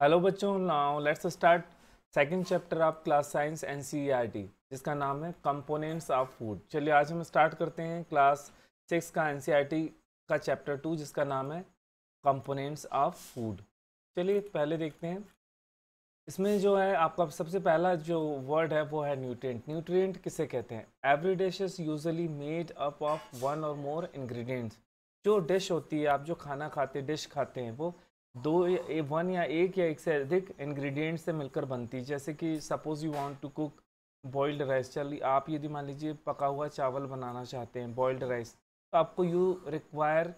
Hello बच्चों, now let's start second chapter of class science NCERT जिसका नाम है कंपोनेंट्स ऑफ फूड। चलिए आज हम स्टार्ट करते हैं क्लास 6 का एनसीईआरटी का चैप्टर 2 जिसका नाम है कंपोनेंट्स ऑफ फूड। चलिए पहले देखते हैं। इसमें जो है आपका सबसे पहला जो वर्ड है वो है न्यूट्रिएंट। न्यूट्रिएंट किसे कहते हैं? Every dish is usually made up of one or more ingredients. जो डिश होती है, आप जो खाना खाते डिश खाते हैं, वो वन या एक से अधिक इंग्रेडिएंट से मिलकर बनती है। जैसे कि suppose you want to cook boiled rice. चलिए आप यदि मान लीजिए पका हुआ चावल बनाना चाहते हैं, बॉइल्ड राइस, तो आपको you require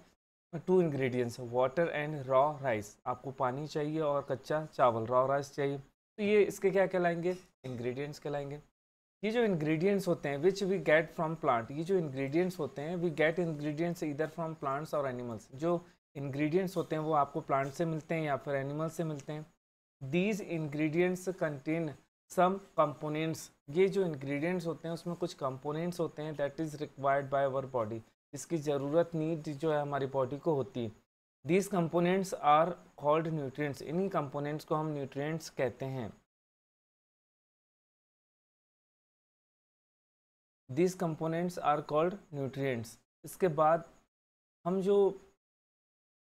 to ingredients, water and raw rice. आपको पानी चाहिए और कच्चा चावल, रॉ राइस चाहिए। तो ये इसके क्या कहलाएंगे? इंग्रेडिएंट्स कहलाएंगे। ये जो इंग्रेडिएंट्स होते हैं which we get from plant, ये जो इंग्रेडिएंट्स होते हैं वी गेट इंग्रेडिएंट्स इधर फ्रॉम प्लांट्स और एनिमल्स। जो इंग्रेडिएंट्स होते हैं वो आपको प्लांट से मिलते हैं या फिर एनिमल से मिलते हैं। These ingredients contain some components. ये जो इंग्रेडिएंट्स होते हैं उसमें कुछ कंपोनेंट्स होते हैं that is required by our body, इसकी ज़रूरत नीड जो है हमारी बॉडी को होती है। These components are called nutrients. इन्हीं कंपोनेंट्स को हम न्यूट्रिएंट्स कहते हैं। These components are called nutrients. इसके बाद हम जो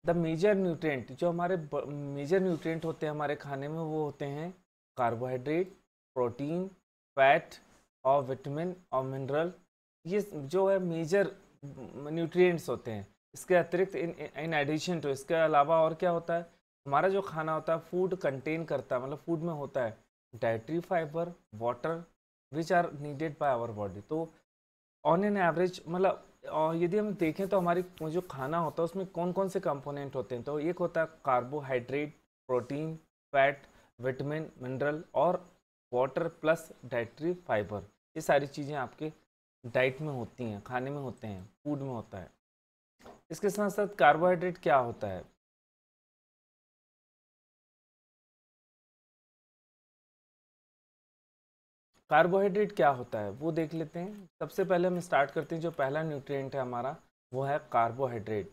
द मेजर न्यूट्रिएंट, जो हमारे मेजर न्यूट्रिएंट होते हैं हमारे खाने में, वो होते हैं कार्बोहाइड्रेट, प्रोटीन, फैट और विटामिन और मिनरल। ये जो है मेजर न्यूट्रिएंट्स होते हैं। इसके अतिरिक्त इन एडिशन टू, इसके अलावा और क्या होता है? हमारा जो खाना होता है फूड कंटेन करता है, मतलब फूड में होता है dietary fibre, water which are needed by our body. तो ऑन एन एवरेज, मतलब और यदि हम देखें तो हमारी जो खाना होता है उसमें कौन कौन से कंपोनेंट होते हैं, तो एक होता है carbohydrate, protein, fat, vitamin, mineral और वाटर प्लस डाइटरी फाइबर। ये सारी चीज़ें आपके डाइट में होती हैं, खाने में होते हैं, फूड में होता है। इसके साथ साथ कार्बोहाइड्रेट क्या होता है? कार्बोहाइड्रेट क्या होता है वो देख लेते हैं। सबसे पहले हम स्टार्ट करते हैं, जो पहला न्यूट्रिएंट है हमारा वो है कार्बोहाइड्रेट।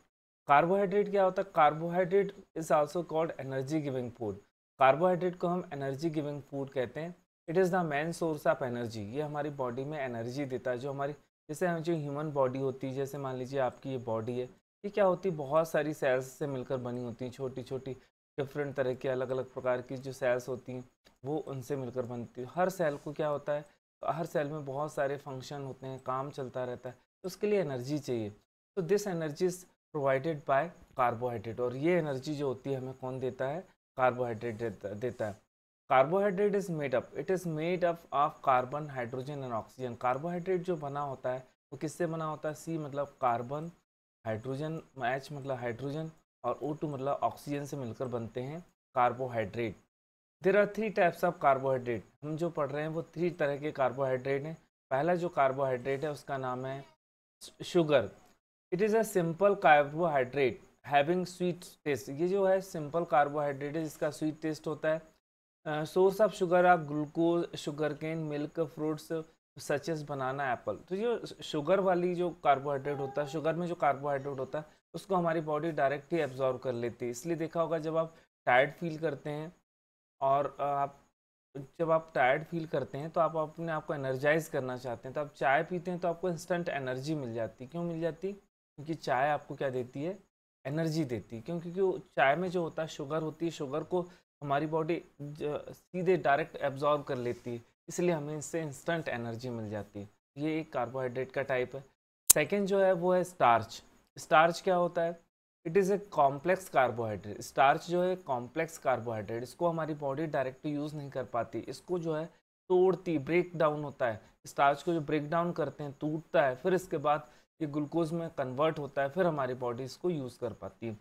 कार्बोहाइड्रेट क्या होता है? Carbohydrate is also called energy giving food. Carbohydrate को हम एनर्जी गिविंग फूड कहते हैं। It is the main source of energy. ये हमारी बॉडी में एनर्जी देता है। जो हमारी जैसे हम जो ह्यूमन बॉडी होती है, जैसे मान लीजिए आपकी ये बॉडी है, ये क्या होती है? बहुत सारी सेल्स से मिलकर बनी होती हैं, छोटी छोटी डिफरेंट तरह की अलग अलग प्रकार की जो सेल्स होती हैं वो उनसे मिलकर बनती है। हर सेल को क्या होता है? हर सेल में बहुत सारे फंक्शन होते हैं, काम चलता रहता है, तो उसके लिए एनर्जी चाहिए। तो this energy is provided by carbohydrate. और ये एनर्जी जो होती है हमें कौन देता है? कार्बोहाइड्रेट देता है। Carbohydrate is made up, it is made up of carbon, hydrogen and oxygen. Carbohydrate जो बना होता है वो किससे बना होता है? सी मतलब कार्बन, हाइड्रोजन, एच मतलब हाइड्रोजन और O2 मतलब ऑक्सीजन से मिलकर बनते हैं carbohydrate. There are three types of carbohydrate. हम जो पढ़ रहे हैं वो थ्री तरह के कार्बोहाइड्रेट हैं। पहला जो कार्बोहाइड्रेट है उसका नाम है sugar. It is a simple carbohydrate having sweet taste. ये जो है सिंपल कार्बोहाइड्रेट है जिसका स्वीट टेस्ट होता है। Source of sugar of glucose, sugar cane, milk, fruits such as banana, apple. तो जो शुगर वाली जो कार्बोहाइड्रेट होता है, शुगर में जो कार्बोहाइड्रेट होता है उसको हमारी बॉडी डायरेक्ट ही एब्जॉर्व कर लेती है। इसलिए देखा होगा जब आप टायर्ड फील करते हैं और आप जब आप टायर्ड फील करते हैं तो आप अपने आप को एनर्जाइज करना चाहते हैं, तो आप चाय पीते हैं तो आपको इंस्टेंट एनर्जी मिल जाती है। क्यों मिल जाती? क्योंकि चाय आपको क्या देती है? एनर्जी देती है। क्यों? क्योंकि वो चाय में जो होता है शुगर होती है, शुगर को हमारी बॉडी सीधे डायरेक्ट एब्जॉर्ब कर लेती है, इसलिए हमें इससे इंस्टेंट एनर्जी मिल जाती है। ये एक कार्बोहाइड्रेट का टाइप है। सेकेंड जो है वो है स्टार्च। स्टार्च क्या होता है? It is a complex carbohydrate. Starch जो है कॉम्प्लेक्स कार्बोहाइड्रेट, इसको हमारी बॉडी डायरेक्ट यूज़ नहीं कर पाती, इसको जो है तोड़ती, ब्रेक डाउन होता है। स्टार्च को जो ब्रेक डाउन करते हैं, टूटता है, फिर इसके बाद ये ग्लूकोज में कन्वर्ट होता है, फिर हमारी बॉडी इसको यूज़ कर पाती है।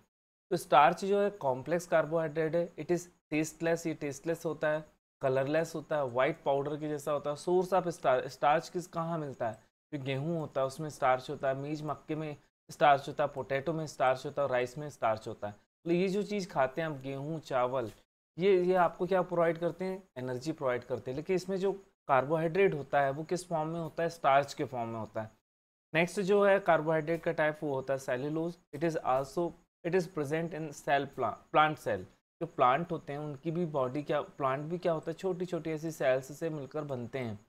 तो स्टार्च जो है कॉम्प्लेक्स कार्बोहाइड्रेट है। इट इज़ टेस्टलेस, ये टेस्टलेस होता है, कलरलेस होता है, वाइट पाउडर के जैसा होता है। सोर्स ऑफ स्टार्च किस कहाँ मिलता है? जो गेहूँ होता है उसमें स्टार्च होता है, मीज मक्के में स्टार्च होता है, पोटैटो में स्टार्च होता है और राइस में स्टार्च होता है। तो ये जो चीज़ खाते हैं आप, गेहूँ, चावल, ये आपको क्या प्रोवाइड करते हैं? एनर्जी प्रोवाइड करते हैं। लेकिन इसमें जो कार्बोहाइड्रेट होता है वो किस फॉर्म में होता है? स्टार्च के फॉर्म में होता है। नेक्स्ट जो है कार्बोहाइड्रेट का टाइप वो होता है cellulose. It is also, it is present in cell, plant cell. जो प्लांट होते हैं उनकी भी बॉडी क्या, प्लांट भी क्या होता है, छोटी छोटी ऐसी सेल्स से मिलकर बनते हैं।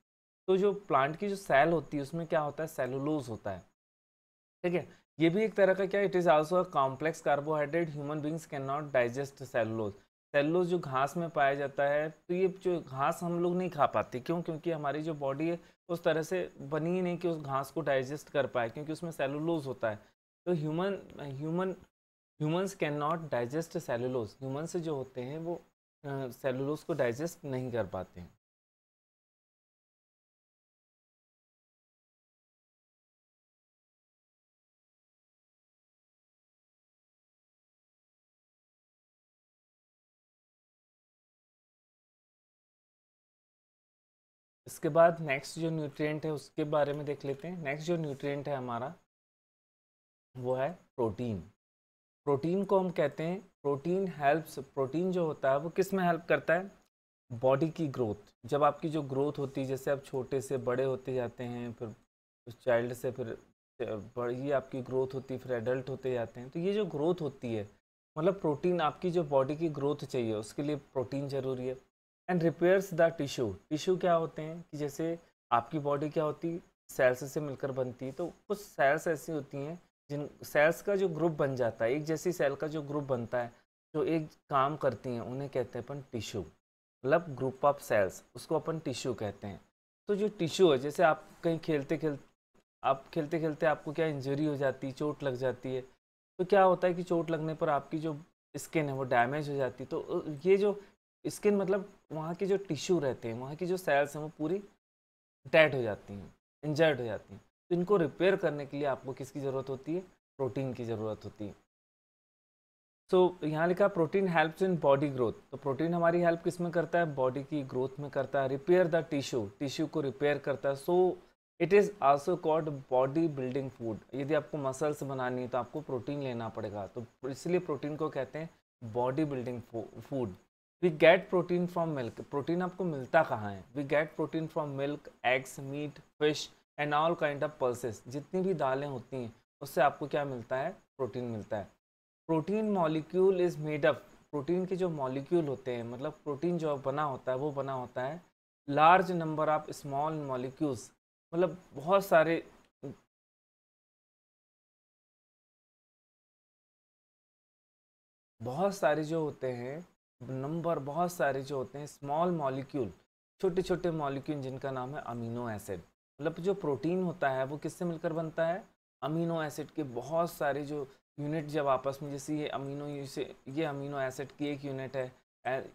तो जो प्लांट की जो सेल होती है उसमें क्या होता है, सेलुलोज होता है, ठीक है। ये भी एक तरह का क्या, it is also a complex carbohydrate, human beings can not digest cellulose. Cellulose जो घास में पाया जाता है, तो ये जो घास हम लोग नहीं खा पाते, क्यों, क्योंकि हमारी जो बॉडी है उस तरह से बनी ही नहीं कि उस घास को डाइजेस्ट कर पाए, क्योंकि उसमें सेलुलोज होता है। तो humans can not digest cellulose, humans जो होते हैं वो सेलुलोज को डाइजेस्ट नहीं कर पाते हैं। इसके बाद नेक्स्ट जो न्यूट्रिएंट है उसके बारे में देख लेते हैं। नेक्स्ट जो न्यूट्रिएंट है हमारा वो है प्रोटीन। प्रोटीन को हम कहते हैं, प्रोटीन हेल्प्स, प्रोटीन जो होता है वो किस में हेल्प करता है, बॉडी की ग्रोथ। जब आपकी जो ग्रोथ होती है, जैसे आप छोटे से बड़े होते जाते हैं, फिर उस चाइल्ड से फिर बड़ी आपकी ग्रोथ होती है, फिर एडल्ट होते जाते हैं, तो ये जो ग्रोथ होती है, मतलब प्रोटीन, आपकी जो बॉडी की ग्रोथ चाहिए उसके लिए प्रोटीन ज़रूरी है। And repairs the tissue. Tissue क्या होते हैं कि जैसे आपकी बॉडी क्या होती है, सेल्स से मिलकर बनती है, तो कुछ सेल्स ऐसी होती हैं जिन सेल्स का जो ग्रुप बन जाता है, एक जैसी सेल का जो ग्रुप बनता है, जो एक काम करती हैं, उन्हें कहते हैं अपन टिश्यू, मतलब ग्रुप ऑफ सेल्स, उसको अपन टिश्यू कहते हैं। तो जो टिश्यू है, जैसे आप कहीं खेलते खेलते आपको क्या इंजरी हो जाती है, चोट लग जाती है, तो क्या होता है कि चोट लगने पर आपकी जो स्किन है वो डैमेज हो जाती है। तो ये जो स्किन, मतलब वहाँ के जो टिश्यू रहते हैं, वहाँ की जो सेल्स हैं वो पूरी डेड हो जाती हैं, इंजर्ड हो जाती हैं। तो इनको रिपेयर करने के लिए आपको किसकी ज़रूरत होती है, प्रोटीन की ज़रूरत होती है। सो यहाँ लिखा protein helps in body growth. तो प्रोटीन हमारी हेल्प किस में करता है, बॉडी की ग्रोथ में करता है। रिपेयर द टिश्यू, टिश्यू को रिपेयर करता है। So it is also called body building food. यदि आपको मसल्स बनानी है तो आपको प्रोटीन लेना पड़ेगा, तो इसलिए प्रोटीन को कहते हैं body building food. We get protein from milk. Protein आपको मिलता कहाँ है, we get protein from milk, eggs, meat, fish and all kind of pulses. जितनी भी दालें होती हैं उससे आपको क्या मिलता है, प्रोटीन मिलता है। Protein molecule is made up. Protein के जो मॉलिक्यूल होते हैं, मतलब प्रोटीन जो बना होता है वो बना होता है large number of small molecules, मतलब बहुत सारे जो होते हैं नंबर, बहुत सारे जो होते हैं स्मॉल मॉलिक्यूल, छोटे छोटे मॉलिक्यूल जिनका नाम है अमीनो एसिड। मतलब जो प्रोटीन होता है वो किससे मिलकर बनता है, अमीनो एसिड के बहुत सारे जो यूनिट जब आपस में, जैसे ये अमीनो एसिड की एक यूनिट है,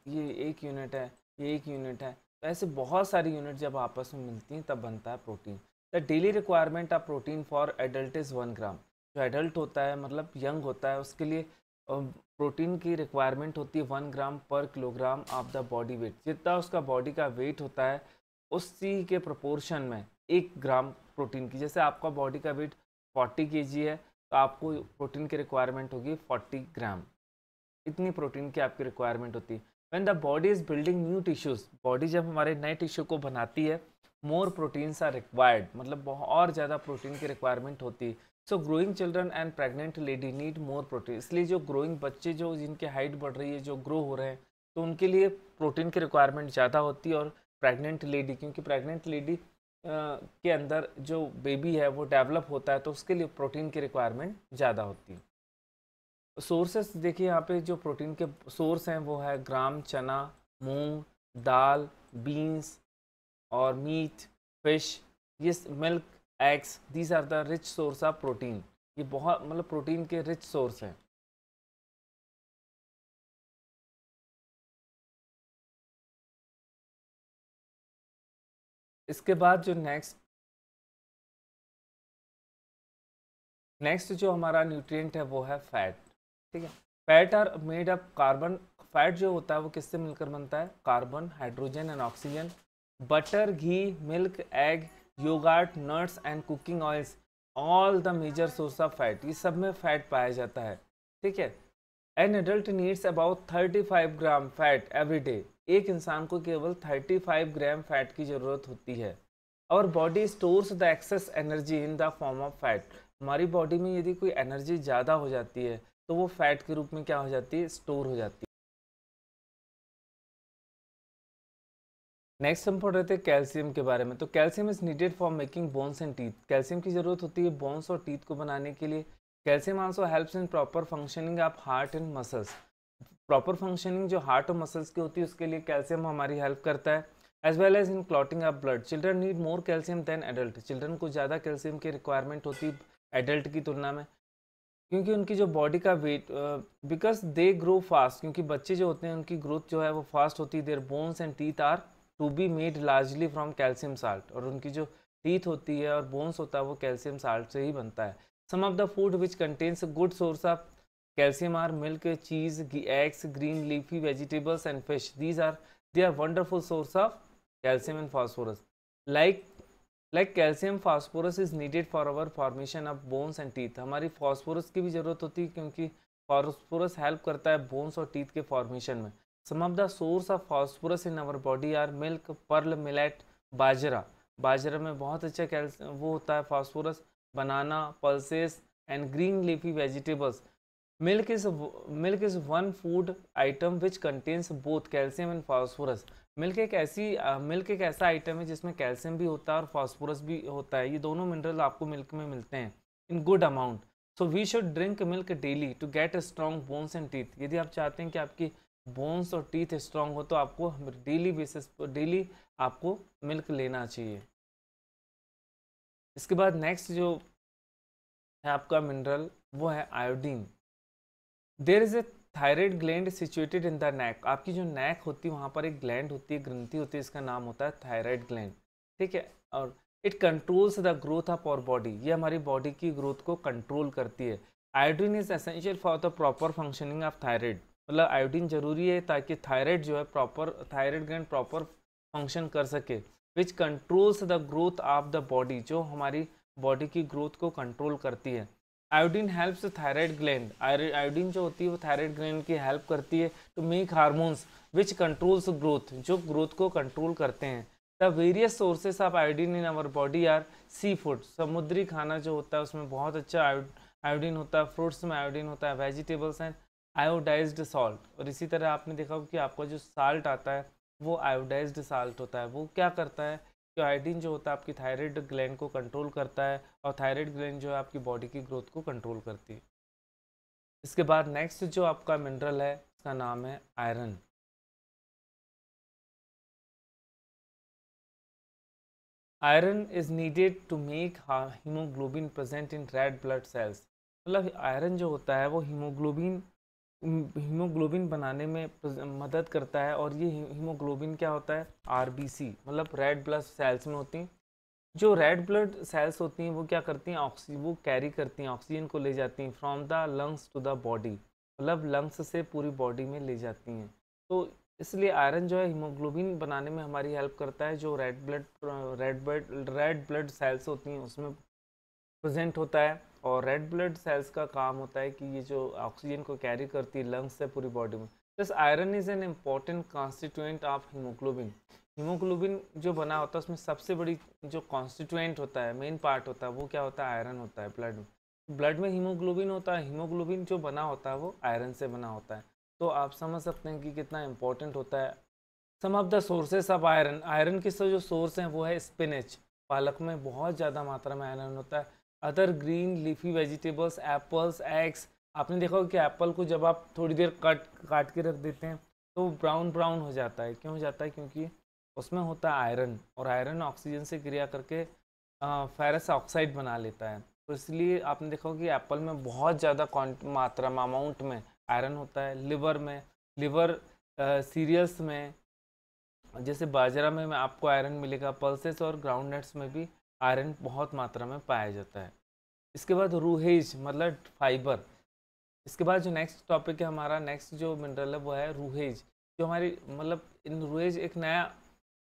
ये एक यूनिट है, ये एक यूनिट है, तो ऐसे बहुत सारी यूनिट जब आपस में मिलती हैं तब बनता है protein. The daily requirement of protein for adult is 1 ग्राम। जो एडल्ट होता है, मतलब यंग होता है, उसके लिए प्रोटीन की रिक्वायरमेंट होती है 1 ग्राम पर kilogram of the body weight. जितना उसका बॉडी का वेट होता है उसी के प्रोपोर्शन में 1 ग्राम प्रोटीन की, जैसे आपका बॉडी का वेट 40 kg है तो आपको प्रोटीन की रिक्वायरमेंट होगी 40 ग्राम। इतनी प्रोटीन की आपकी रिक्वायरमेंट होती है। When the body is building new tissues, body जब हमारे नए टिश्यू को बनाती है, मोर प्रोटीन्स आर रिक्वायर्ड, मतलब और ज़्यादा प्रोटीन की रिक्वायरमेंट होती है। सो growing children and pregnant lady need more protein. इसलिए जो ग्रोइंग बच्चे, जो जिनकी हाइट बढ़ रही है, जो ग्रो हो रहे हैं, तो उनके लिए प्रोटीन की रिक्वायरमेंट ज़्यादा होती है। और प्रेग्नेंट लेडी, क्योंकि प्रेग्नेंट लेडी के अंदर जो बेबी है वो डेवलप होता है, तो उसके लिए प्रोटीन की रिक्वायरमेंट ज़्यादा होती है। सोर्सेस देखिए यहाँ पे, जो प्रोटीन के सोर्स हैं वो है ग्राम, चना, मूंग, दाल, बीन्स और मीट, फिश, ये milk, eggs, these are the rich source of protein. ये बहुत, मतलब प्रोटीन के रिच सोर्स हैं। इसके बाद जो नेक्स्ट जो हमारा न्यूट्रिएंट है वो है फैट, ठीक है। Fat are made up carbon. Fat जो होता है वो किससे मिलकर बनता है, carbon, hydrogen and oxygen. Butter, ghee, milk, egg, yogurt, nuts and cooking oils, all the major source of fat. ये सब में फैट पाया जाता है, ठीक है। An adult needs about 35 gram fat every day. एक इंसान को केवल 35 ग्राम फैट की ज़रूरत होती है। और body stores the excess energy in the form of fat. हमारी बॉडी में यदि कोई एनर्जी ज़्यादा हो जाती है तो वो फैट के रूप में क्या हो जाती है, स्टोर हो जाती है। नेक्स्ट हम पढ़ रहे थे कैल्शियम के बारे में। तो calcium is needed for making bones and teeth. Calcium की जरूरत होती है बोन्स और टीथ को बनाने के लिए। Calcium also helps in proper functioning of heart and muscles. Proper functioning जो हार्ट और मसल्स की होती है उसके लिए कैल्शियम हमारी हेल्प करता है। As well as in clotting of blood. Children need more calcium than adult. Children को ज़्यादा कैल्शियम की रिक्वायरमेंट होती है एडल्ट की तुलना में, क्योंकि उनकी जो बॉडी का weight, because they grow fast, क्योंकि बच्चे जो होते हैं उनकी ग्रोथ जो है वो फास्ट होती है। Their bones and teeth are to be made largely from calcium salt. और उनकी जो टीथ होती है और बोन्स होता है वो कैल्शियम साल्ट से ही बनता है। Some of the food which contains good source of calcium are milk, cheese, eggs, green leafy vegetables and fish. These are they are wonderful source of calcium and phosphorus. Like calcium phosphorus is needed for our formation of bones and teeth. हमारी phosphorus की भी जरूरत होती है क्योंकि phosphorus help करता है bones और टीथ के फॉर्मेशन में। Some of the source of phosphorus in our body are milk, pearl, millet, bajra. बाजरा में बहुत अच्छा कैल्शियम वो होता है phosphorus. Banana, pulses and green leafy vegetables. Milk is one food item which contains both calcium and phosphorus. Milk एक ऐसा item है जिसमें कैल्शियम भी होता है और फास्फोरस भी होता है। ये दोनों मिनरल आपको मिल्क में मिलते हैं in good amount. So we should drink milk daily to get strong bones and teeth. यदि आप चाहते हैं कि आपकी बोन्स और टीथ स्ट्रॉन्ग हो तो आपको डेली आपको मिल्क लेना चाहिए। इसके बाद नेक्स्ट जो है आपका मिनरल वो है iodine. There is a thyroid gland situated in the neck. आपकी जो नेक होती है वहाँ पर एक ग्लैंड होती है, ग्रंथि होती है, इसका नाम होता है थायराइड ग्लैंड। ठीक है। और it controls the growth of our body. ये हमारी बॉडी की ग्रोथ को कंट्रोल करती है। Iodine is essential for the proper functioning of thyroid. मतलब आयोडीन जरूरी है ताकि थायराइड जो है proper, thyroid gland proper function कर सके। Which controls the growth of the body, जो हमारी बॉडी की ग्रोथ को कंट्रोल करती है। Iodine helps thyroid gland. Iodine जो होती है वो थायराइड ग्लैंड की हेल्प करती है to make hormones which controls growth, जो ग्रोथ को कंट्रोल करते हैं। The various sources of iodine in our body are sea food. समुद्री खाना जो होता है उसमें बहुत अच्छा आयोडीन होता है। फ्रूट्स में आयोडीन होता है, वेजिटेबल्स एंड आयोडाइज्ड सॉल्ट। और इसी तरह आपने देखा होगा कि आपका जो साल्ट आता है वो आयोडाइज्ड साल्ट होता है। वो क्या करता है कि आयोडीन जो होता है आपकी थायराइड ग्लैंड को कंट्रोल करता है और थायराइड ग्लैंड जो है आपकी बॉडी की ग्रोथ को कंट्रोल करती है। इसके बाद नेक्स्ट जो आपका मिनरल है उसका नाम है iron. Iron is needed to make haemoglobin present in red blood cells. मतलब आयरन जो होता है वो हीमोग्लोबिन बनाने में मदद करता है। और ये हीमोग्लोबिन क्या होता है, आरबीसी, मतलब रेड ब्लड सेल्स में होती हैं। जो रेड ब्लड सेल्स होती हैं वो क्या करती हैं, वो कैरी करती हैं, ऑक्सीजन को ले जाती हैं from the lungs to the body. मतलब लंग्स से पूरी बॉडी में ले जाती हैं। तो इसलिए आयरन जो है हीमोग्लोबिन बनाने में हमारी हेल्प करता है। जो रेड ब्लड सेल्स होती हैं उसमें प्रेजेंट होता है। और रेड ब्लड सेल्स का काम होता है कि ये जो ऑक्सीजन को कैरी करती है लंग्स से पूरी बॉडी में। This iron is an important constituent of haemoglobin. Haemoglobin जो बना होता है उसमें सबसे बड़ी जो कॉन्स्टिट्यूएंट होता है, मेन पार्ट होता है, वो क्या होता है, आयरन होता है। ब्लड में हीमोग्लोबिन होता है, हीमोग्लोबिन जो बना होता है वो आयरन से बना होता है। तो आप समझ सकते हैं कि कितना इंपॉर्टेंट होता है। Some of the sources of iron. Iron के जो सोर्स हैं वो है स्पिनच। पालक में बहुत ज़्यादा मात्रा में आयरन होता है। Other green leafy vegetables, apples, eggs. आपने देखा होगा कि एप्पल को जब आप थोड़ी देर काट के रख देते हैं तो वो ब्राउन ब्राउन हो जाता है। क्यों हो जाता है, क्योंकि उसमें होता है आयरन। और आयरन ऑक्सीजन से क्रिया करके फेरस ऑक्साइड बना लेता है। तो इसलिए आपने देखा होगा कि एप्पल में बहुत ज़्यादा मात्रा में, अमाउंट में आयरन होता है। लिवर सीरियल्स में जैसे बाजरा में आपको आयरन मिलेगा। पल्सेस और ग्राउंड नट्स में भी आयरन बहुत मात्रा में पाया जाता है। इसके बाद रूहेज मतलब फाइबर। इसके बाद जो नेक्स्ट टॉपिक है हमारा, नेक्स्ट जो मिनरल है वो है रूहेज। जो हमारी मतलब इन रूहेज एक नया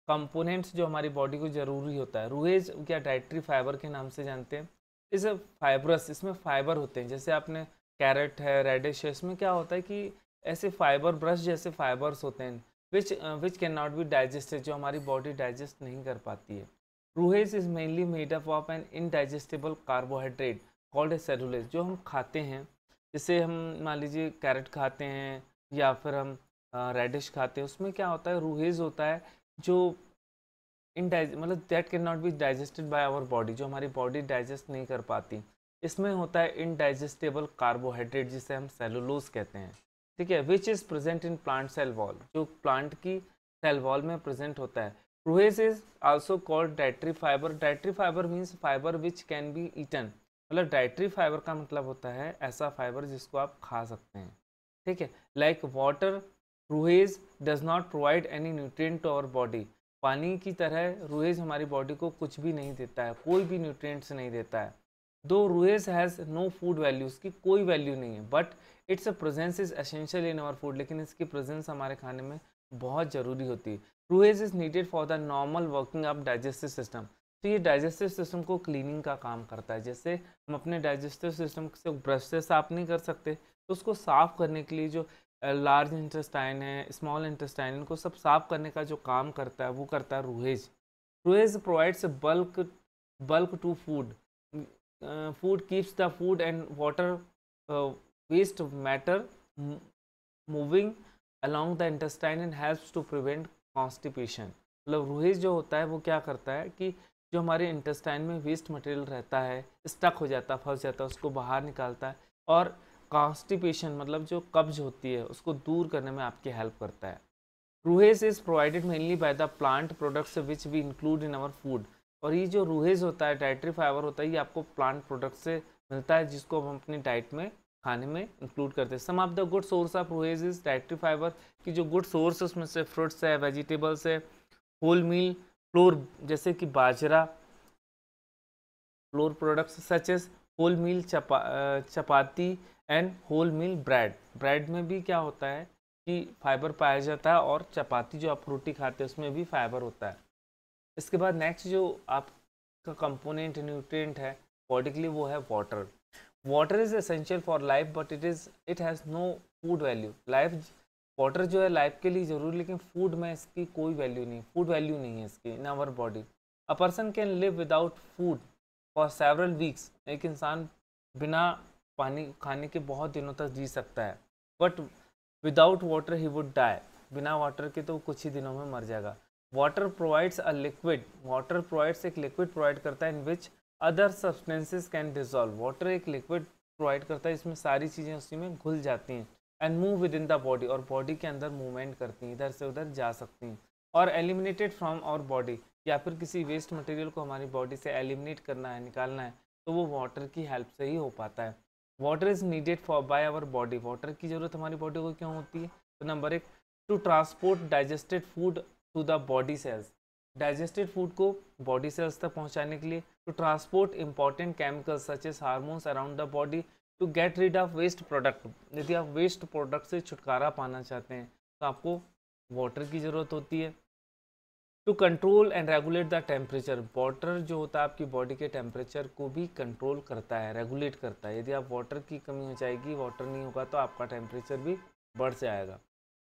कंपोनेंट्स जो हमारी बॉडी को ज़रूरी होता है। रूहेज क्या डाइट्री फाइबर के नाम से जानते हैं। इस फाइबरस, इसमें फाइबर होते हैं। जैसे आपने कैरेट है, रेडिश है, इसमें क्या होता है कि ऐसे फाइबर ब्रश जैसे फाइबर्स होते हैं which can not be digested, जो हमारी बॉडी डाइजेस्ट नहीं कर पाती है। Roughage is mainly made up of an indigestible carbohydrate called a cellulose. जो हम खाते हैं, जैसे हम मान लीजिए कैरेट खाते हैं या फिर हम रेडिश खाते हैं, उसमें क्या होता है, रूहेज होता है जो मतलब that can not be digested by our body, जो हमारी बॉडी डाइजेस्ट नहीं कर पाती। इसमें होता है इनडाइजेस्टेबल कार्बोहाइड्रेट, जिसे हम सेलुलोज कहते हैं, ठीक है, which is present in plant cell wall, जो प्लांट की सेल वॉल में प्रेजेंट होता है। Roughage is also called dietary fibre. Dietary fibre means fibre which can be eaten, मतलब डाइटरी फाइबर का मतलब होता है ऐसा फाइबर जिसको आप खा सकते हैं, ठीक है। Like water, roughage does not provide any nutrient to our body. पानी की तरह रूहेज हमारी बॉडी को कुछ भी नहीं देता है, कोई भी न्यूट्रिएंट्स नहीं देता है। The roughage has no food value, इसकी कोई वैल्यू नहीं है, but its a presence is essential in our food, लेकिन इसकी प्रेजेंस हमारे खाने में बहुत ज़रूरी होती है। Roughage is needed for the normal working of digestive system. तो ये डाइजेस्टिव सिस्टम को क्लीनिंग का काम करता है। जैसे हम अपने डाइजेस्टिव सिस्टम से ब्रश से साफ नहीं कर सकते, तो उसको साफ करने के लिए जो लार्ज इंटेस्टाइन है, स्मॉल इंटेस्टाइन, इनको सब साफ करने का जो काम करता है वो करता है roughage. Roughage provides bulk to food. Food keeps the food and water waste matter moving along the intestine and helps to prevent constipation। मतलब रूहेज जो होता है वो क्या करता है कि जो हमारे इंटेस्टाइन में वेस्ट मटेरियल रहता है, स्टक हो जाता है, फंस जाता है, उसको बाहर निकालता है, और कॉन्स्टिपेशन मतलब जो कब्ज होती है उसको दूर करने में आपकी हेल्प करता है। Roughage is provided mainly by the plant products which we include in our food. और ये जो रूहेज होता है, डाइटरी फाइबर होता है, ये आपको प्लांट प्रोडक्ट से मिलता है, जिसको हम अपनी डाइट में खाने में इंक्लूड करते हैं। Some of the good source of roughage is dietary fibre, की जो गुड सोर्स है उसमें से फ्रूट्स है, वेजिटेबल्स है, होल मील फ्लोर जैसे कि बाजरा, flour products such as whole meal chapati and whole meal bread. Bread में भी क्या होता है कि फाइबर पाया जाता है, और चपाती जो आप रोटी खाते हैं उसमें भी फाइबर होता है। इसके बाद नेक्स्ट जो आपका कंपोनेंट न्यूट्रिएंट है बॉडी के लिए वो है water. Water is essential for life but it has no food value. Water जो है लाइफ के लिए ज़रूरी, लेकिन फूड में इसकी कोई वैल्यू नहीं, फूड वैल्यू नहीं है इसकी in our body. A person can live without food for several weeks. एक इंसान बिना पानी खाने के बहुत दिनों तक जी सकता है, but without water he would die. बिना वाटर के तो कुछ ही दिनों में मर जाएगा। Water provides a liquid, water provides एक लिक्विड प्रोवाइड करता है in which other substances can dissolve. Water एक लिक्विड प्रोवाइड करता है, इसमें सारी चीज़ें उसी में घुल जाती हैं, and move with in the body, और बॉडी के अंदर मूवमेंट करती हैं, इधर से उधर जा सकती हैं, और एलिमिनेटेड फ्रॉम आवर बॉडी, या फिर किसी वेस्ट मटेरियल को हमारी बॉडी से एलिमिनेट करना है, निकालना है, तो वो वाटर की हेल्प से ही हो पाता है। Water is needed for by our body. Water की ज़रूरत हमारी बॉडी को क्यों होती है? तो नंबर एक, to transport digested food to the body cells, digested food को बॉडी सेल्स तक पहुंचाने के लिए। To transport important chemicals such as hormones around the body. To get rid of waste product, यदि आप वेस्ट प्रोडक्ट से छुटकारा पाना चाहते हैं तो आपको वाटर की ज़रूरत होती है। To control and regulate the temperature, water जो होता है आपकी बॉडी के टेम्परेचर को भी कंट्रोल करता है, रेगुलेट करता है। यदि आप वाटर की कमी हो जाएगी, वाटर नहीं होगा, तो आपका टेम्परेचर भी बढ़ जाएगा।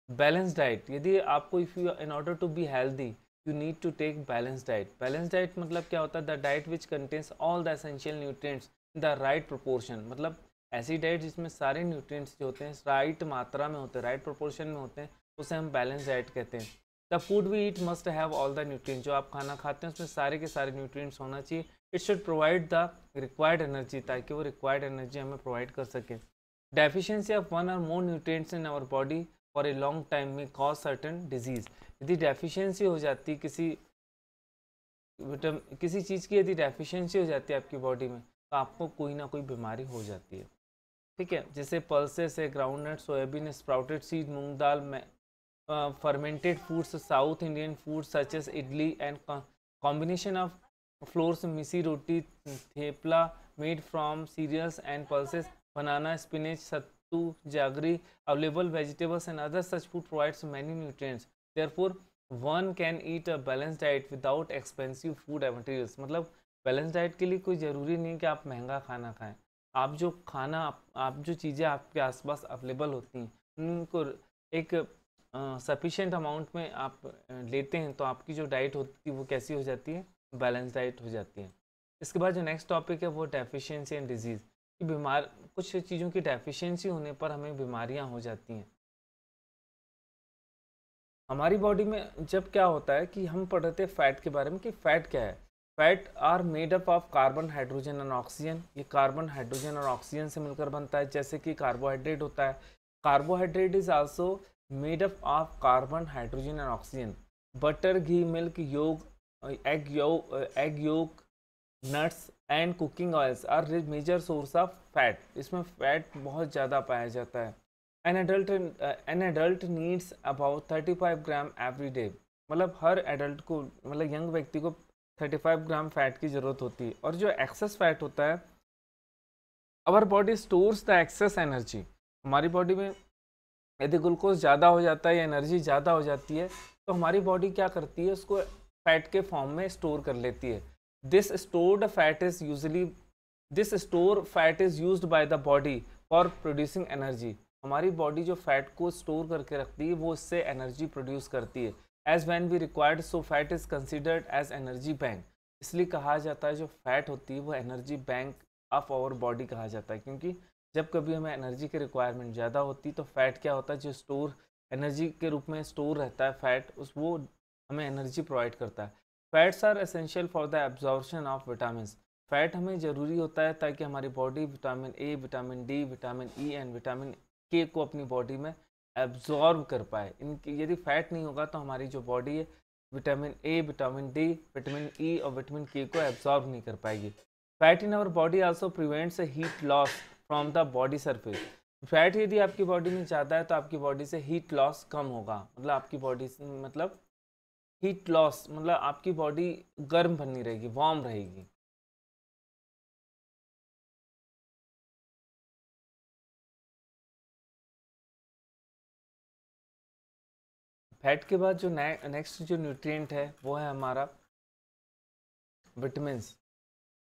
बैलेंस डाइट, यदि आपको if you in order to be healthy you need to take balance diet. Balance diet मतलब क्या होता है? The diet which contains all the essential nutrients in the right proportion, मतलब ऐसी डाइट जिसमें सारे न्यूट्रिएंट्स जो होते हैं राइट मात्रा में होते हैं, राइट प्रोपोर्शन में होते हैं, उसे हम बैलेंस डाइट कहते हैं। The food we eat must have all the nutrients, जो आप खाना खाते हैं उसमें सारे के सारे न्यूट्रिएंट्स होना चाहिए। It should provide the required energy, ताकि वो रिक्वायर्ड एनर्जी हमें प्रोवाइड कर सके। Deficiency of one or more nutrients in our body for a long time may cause certain disease. यदि डेफिशिएंसी हो जाती किसी चीज़ की, यदि डेफिशिएंसी हो जाती है आपकी बॉडी में, तो आपको कोई ना कोई बीमारी हो जाती है, ठीक है। जैसे पल्सेस है, ग्राउंडनट, सोयाबीन, स्प्राउटेड सीड, मूंग दाल में, fermented foods, South Indian foods such as idli and combination of flours, misi roti, thepla made from cereals and pulses, banana, spinach, sattu, jaggery, available vegetables and other such food provides many nutrients. Therefore, one can eat a balanced diet without expensive food materials. मतलब balance diet के लिए कोई ज़रूरी नहीं कि आप महंगा खाना खाएं। आप जो खाना आप जो चीज़ें आपके आसपास अवेलेबल होती हैं उनको एक सफिशिएंट अमाउंट में आप लेते हैं, तो आपकी जो डाइट होती है वो कैसी हो जाती है? बैलेंस डाइट हो जाती है। इसके बाद जो नेक्स्ट टॉपिक है वो डेफिशिएंसी एंड डिजीज़, कि कुछ चीज़ों की डेफिशिएंसी होने पर हमें बीमारियां हो जाती हैं। हमारी बॉडी में जब क्या होता है कि हम पढ़ रहे थे फैट के बारे में कि फैट क्या है। Fat are made up of carbon, hydrogen and oxygen. ये कार्बन, हाइड्रोजन और ऑक्सीजन से मिलकर बनता है, जैसे कि कार्बोहाइड्रेट होता है। Carbohydrate is also made up of carbon, hydrogen and oxygen. Butter, ghee, milk, egg yolk, nuts and cooking oils are major source of fat. इसमें फैट बहुत ज़्यादा पाया जाता है। An adult needs about 35 gram every day. मतलब हर adult को, मतलब यंग व्यक्ति को 35 ग्राम फैट की ज़रूरत होती है। और जो एक्सेस फैट होता है, our body stores the excess energy. हमारी बॉडी में यदि ग्लूकोज ज़्यादा हो जाता है या एनर्जी ज़्यादा हो जाती है तो हमारी बॉडी क्या करती है, उसको फैट के फॉर्म में स्टोर कर लेती है। This stored fat is usually this store fat is used by the body for producing energy. हमारी बॉडी जो फैट को स्टोर करके रखती है वो इससे एनर्जी प्रोड्यूस करती है। As when be required, so fat is considered as energy bank. इसलिए कहा जाता है जो फैट होती है वो energy bank of our body कहा जाता है, क्योंकि जब कभी हमें एनर्जी की रिक्वायरमेंट ज़्यादा होती है तो फैट क्या होता है, जो स्टोर एनर्जी के रूप में स्टोर रहता है फैट, उस वो हमें एनर्जी प्रोवाइड करता है। Fats are essential for the absorption of vitamin. Fat हमें ज़रूरी होता है ताकि हमारी body vitamin A, vitamin D, vitamin E and vitamin K को अपनी बॉडी में एब्जॉर्ब कर पाए। इनकी यदि फैट नहीं होगा तो हमारी जो बॉडी है vitamin A, vitamin D, vitamin E और विटामिन के को एब्जॉर्ब नहीं कर पाएगी। Fat in our body also prevents heat loss from the body surface. Fat यदि आपकी बॉडी में ज़्यादा है तो आपकी बॉडी से हीट लॉस कम होगा। मतलब आपकी बॉडी से, मतलब हीट लॉस मतलब आपकी बॉडी गर्म बनी रहेगी, वार्म रहेगी। फैट के बाद जो नेक्स्ट जो न्यूट्रिएंट है वो है हमारा vitamin.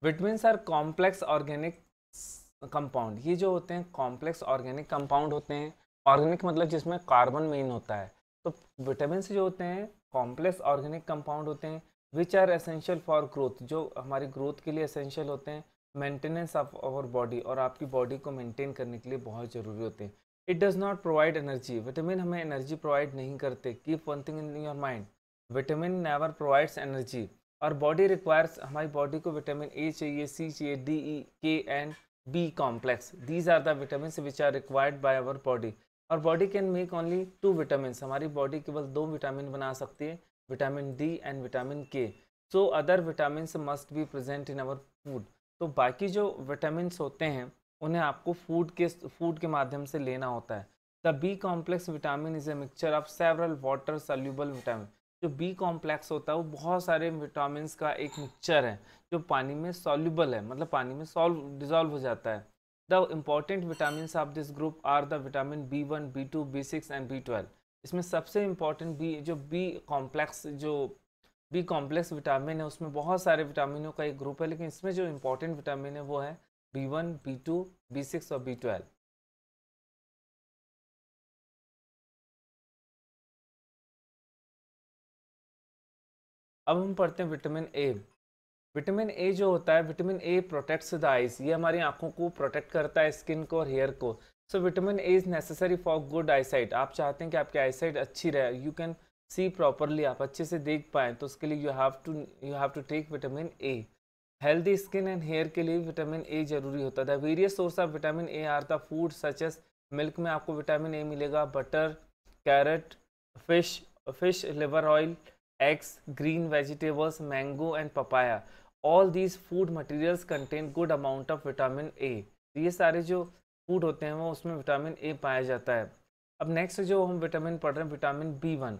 Vitamins are complex organic compound. ये जो होते हैं कॉम्प्लेक्स ऑर्गेनिक कंपाउंड होते हैं। ऑर्गेनिक मतलब जिसमें कार्बन मेन होता है। तो विटामिन जो होते हैं कॉम्प्लेक्स ऑर्गेनिक कंपाउंड होते हैं which are essential for growth, जो हमारी ग्रोथ के लिए एसेंशियल होते हैं, मेंटेनेंस ऑफ आवर बॉडी, और आपकी बॉडी को मेंटेन करने के लिए बहुत ज़रूरी होते हैं। It does not provide energy. Vitamin हमें एनर्जी प्रोवाइड नहीं करते। Keep one thing in your mind, vitamin never provides energy. और बॉडी रिक्वायर्स, हमारी बॉडी को विटामिन ए चाहिए, सी चाहिए, D, E, K and B complex. These are the vitamin which are required by our body. और body can make only 2 vitamin. हमारी body केवल 2 vitamin बना सकती है, vitamin D and vitamin K. So other vitamin must be present in our food. तो बाकी जो vitamin होते हैं उन्हें आपको फूड के माध्यम से लेना होता है। The B complex vitamin is a mixture of several water soluble vitamin. जो बी कॉम्प्लेक्स होता है वो बहुत सारे विटामिन का एक मिक्सचर है जो पानी में सॉल्युबल है, मतलब पानी में डिजॉल्व हो जाता है। The important vitamin of this group are the vitamin B1, B2, B6 and B12। इसमें सबसे इम्पॉर्टेंट बी कॉम्प्लेक्स विटामिन है उसमें बहुत सारे विटामिनों का एक ग्रुप है, लेकिन इसमें जो इम्पोर्टेंट विटामिन है वो है B1, B2, B6 और B12। अब हम पढ़ते हैं विटामिन ए। विटामिन ए जो होता है, vitamin A protects the eyes. ये हमारी आंखों को प्रोटेक्ट करता है, स्किन को और हेयर को। So vitamin A is necessary for good eyesight. आप चाहते हैं कि आपकी आईसाइट अच्छी रहे, यू कैन सी प्रॉपरली, आप अच्छे से देख पाएँ, तो उसके लिए you have to take vitamin A. Healthy skin and hair के लिए विटामिन ए जरूरी होता है। Various source of vitamin A are the food such as, milk में आपको विटामिन ए मिलेगा, butter, carrot, fish liver oil, eggs, green vegetables, mango and papaya. All these food materials contain good amount of vitamin A. ये सारे जो food होते हैं वो उसमें विटामिन ए पाया जाता है। अब नेक्स्ट जो हम विटामिन पढ़ रहे हैं, vitamin B1।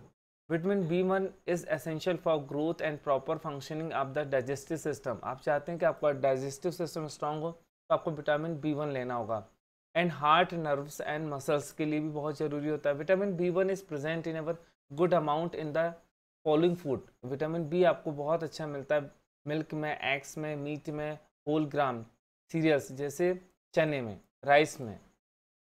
Vitamin B1 is essential for growth and proper functioning of the digestive system. आप चाहते हैं कि आपका डाइजेस्टिव सिस्टम स्ट्रांग हो तो आपको विटामिन B1 लेना होगा। And heart, nerves and muscles के लिए भी बहुत ज़रूरी होता है। Vitamin B1 is present in our good amount in the following food. Vitamin B आपको बहुत अच्छा मिलता है मिल्क में, एग्स में, मीट में, होल ग्राम सीरियल्स जैसे चने में, राइस में,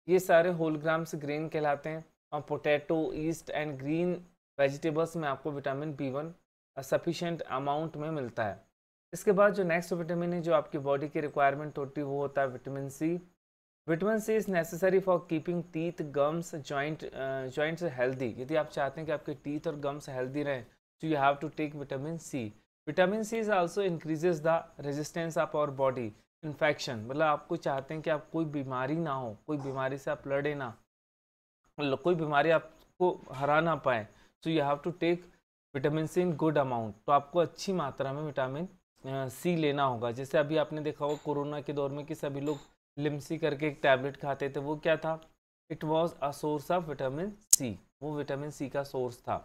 ये सारे होल ग्राम्स ग्रेन कहलाते हैं। और potato, east and green vegetables में आपको विटामिन B1 सफिशेंट अमाउंट में मिलता है। इसके बाद जो नेक्स्ट विटामिन है जो आपकी बॉडी की रिक्वायरमेंट होती है वो होता है vitamin C. Vitamin C is necessary for keeping teeth gums joints healthy. यदि आप चाहते हैं कि आपके टीथ और गम्स हेल्दी रहें तो you have to take vitamin C. Vitamin C is also increases the resistance of our body infection, मतलब आपको चाहते हैं कि आप कोई बीमारी ना हो, कोई बीमारी से आप लड़े ना, कोई बीमारी आपको हरा ना पाए, so you have to take vitamin C in good amount. तो आपको अच्छी मात्रा में विटामिन सी लेना होगा। जैसे अभी आपने देखा होगा कोरोना के दौर में कि सभी लोग लिम्सी करके एक टैबलेट खाते थे, वो क्या था? It was a source of vitamin C, वो विटामिन सी का सोर्स था।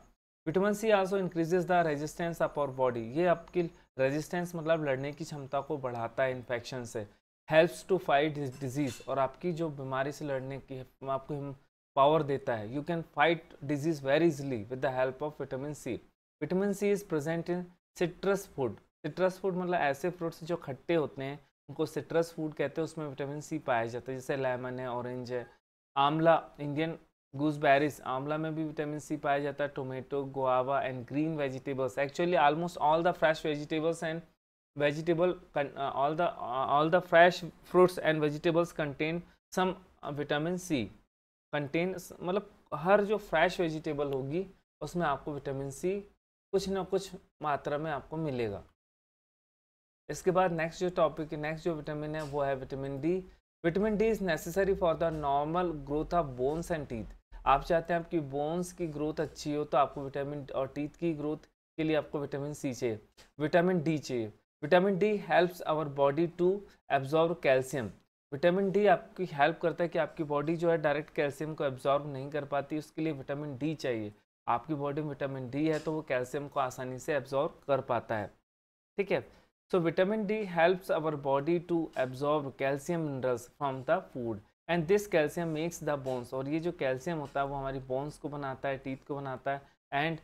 Vitamin C also increases the resistance of our body, ये आपकी रेजिस्टेंस मतलब लड़ने की क्षमता को बढ़ाता है इन्फेक्शन से। हेल्प्स टू फाइट डिजीज, और आपकी जो बीमारी से लड़ने की आपको पावर देता है। You can fight disease very easily with the help of vitamin C. Vitamin C is present in citrus food. Citrus food मतलब ऐसे फ्रूट्स जो खट्टे होते हैं उनको सिट्रस फूड कहते हैं, उसमें विटामिन सी पाया जाता है, जैसे लेमन है, ऑरेंज है, आंवला, इंडियन गूसबेरीज, आंवला में भी विटामिन सी पाया जाता है, tomato, guava and green vegetables. Actually almost all the fresh vegetables and vegetable all the fresh fruits and vegetables contain some vitamin C contain, मतलब हर जो फ्रेश वेजिटेबल होगी उसमें आपको विटामिन सी कुछ ना कुछ मात्रा में आपको मिलेगा। इसके बाद नेक्स्ट जो टॉपिक है, नेक्स्ट जो विटामिन है वो है vitamin D. Vitamin D is necessary for the normal growth of bones and teeth. आप चाहते हैं आपकी बोन्स की ग्रोथ अच्छी हो तो आपको विटामिन और टीथ की ग्रोथ के लिए आपको विटामिन सी चाहिए, विटामिन डी चाहिए। Vitamin D helps our body to absorb calcium. Vitamin D आपकी हेल्प करता है कि आपकी बॉडी जो है डायरेक्ट कैल्शियम को एब्जॉर्ब नहीं कर पाती, उसके लिए विटामिन डी चाहिए। आपकी बॉडी में विटामिन डी है तो वो कैल्शियम को आसानी से एब्जॉर्ब कर पाता है, ठीक है। So vitamin D helps our body to absorb calcium minerals from the food and this calcium makes the bones, और ये जो कैल्शियम होता है वो हमारी बोन्स को बनाता है, टीथ को बनाता है एंड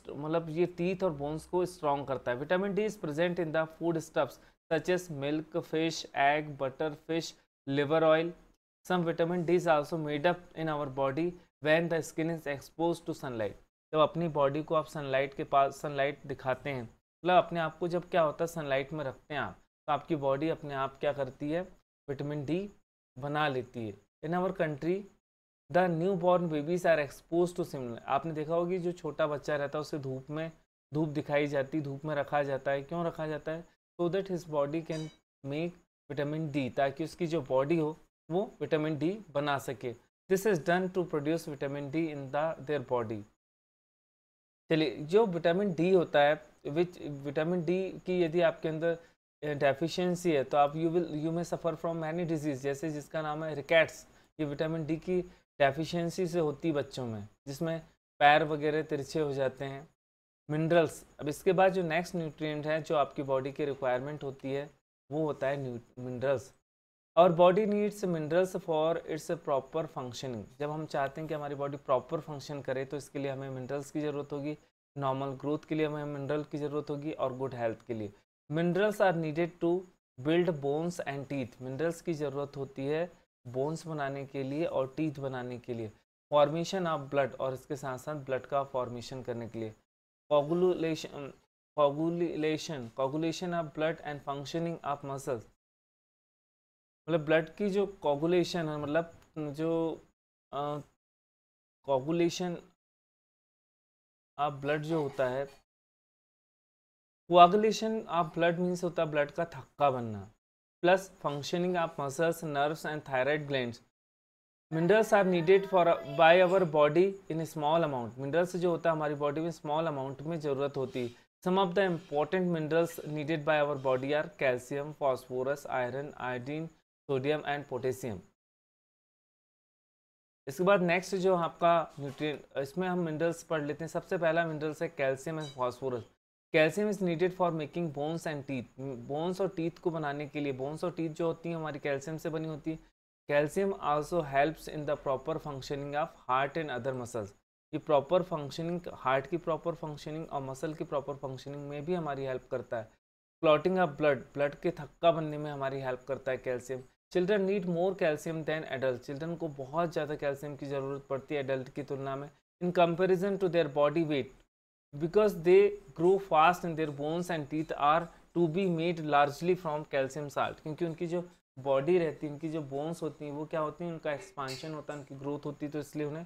मतलब ये टीथ और बोन्स को स्ट्रॉन्ग करता है। Vitamin D is present in the food stuffs such as milk, fish, egg, butter, fish, liver oil. Some vitamin D is also made up in our body when the skin is expose to sunlight. जब अपनी body को आप sunlight के पास sunlight दिखाते हैं, मतलब अपने आप को जब क्या होता है सनलाइट में रखते हैं आप, तो आपकी बॉडी अपने आप क्या करती है, विटामिन डी बना लेती है। In our country the new born babies are expose to sunlight. आपने देखा होगी जो छोटा बच्चा रहता है उसे धूप दिखाई जाती, धूप में रखा जाता है। क्यों रखा जाता है? So that his body can make vitamin D, ताकि उसकी जो बॉडी हो वो विटामिन डी बना सके। This is done to produce vitamin D in their body. चलिए, जो विटामिन डी होता है, विटामिन डी की यदि आपके अंदर डेफिशिएंसी है तो आप यू में सफ़र फ्रॉम मैनी डिजीज, जैसे जिसका नाम है रिकेट्स। ये विटामिन डी की डेफिशिएंसी से होती है बच्चों में, जिसमें पैर वगैरह तिरछे हो जाते हैं। मिनरल्स, अब इसके बाद जो नेक्स्ट न्यूट्रिएंट है जो आपकी बॉडी की रिक्वायरमेंट होती है वो होता है मिनरल्स। और body needs minerals for its proper functioning. जब हम चाहते हैं कि हमारी बॉडी प्रॉपर फंक्शन करे तो इसके लिए हमें मिनरल्स की ज़रूरत होगी, नॉर्मल ग्रोथ के लिए हमें मिनरल की ज़रूरत होगी और गुड हेल्थ के लिए। Minerals are needed to build bones and teeth. Minerals की ज़रूरत होती है बोन्स बनाने के लिए और टीथ बनाने के लिए। फॉर्मेशन ऑफ ब्लड, और इसके साथ साथ ब्लड का फॉर्मेशन करने के लिए। Coagulation of blood and functioning of muscles, मतलब ब्लड की जो कोगुलेशन है, मतलब जो कोगुलेशन ऑफ ब्लड जो होता है, कोगुलेशन ऑफ ब्लड मीन्स होता है ब्लड का थक्का बनना, plus functioning of muscles, nerves and thyroid glands. Minerals are needed for by our body in small amount. Minerals जो होता है हमारी बॉडी में स्मॉल अमाउंट में ज़रूरत होती है। Some of the important minerals needed by our body are calcium, phosphorus, iron, iodine, sodium and potassium. इसके बाद नेक्स्ट जो आपका न्यूट्रिएंट, इसमें हम मिनरल्स पढ़ लेते हैं। सबसे पहला मिनरल्स है calcium and phosphorus. Calcium is needed for making bones and teeth. Bones और टीथ को बनाने के लिए, बोन्स और टीथ जो होती हैं हमारी कैल्शियम से बनी होती है। Calcium also helps in the proper functioning of heart and other muscles. ये प्रॉपर फंक्शनिंग, हार्ट की प्रॉपर फंक्शनिंग और मसल की प्रॉपर फंक्शनिंग में भी हमारी हेल्प करता है। क्लॉटिंग ऑफ ब्लड, ब्लड के थक्का बनने में हमारी हेल्प करता है calcium. Children need more calcium than adult. Children को बहुत ज़्यादा कैल्शियम की ज़रूरत पड़ती है एडल्ट की तुलना में, in comparison to their body weight, because they grow fast in their bones and teeth are to be made largely from calcium salt. क्योंकि उनकी जो बॉडी रहती है, उनकी जो बोन्स होती हैं वो क्या होती हैं, उनका एक्सपांशन होता है, उनकी ग्रोथ होती है, तो इसलिए उन्हें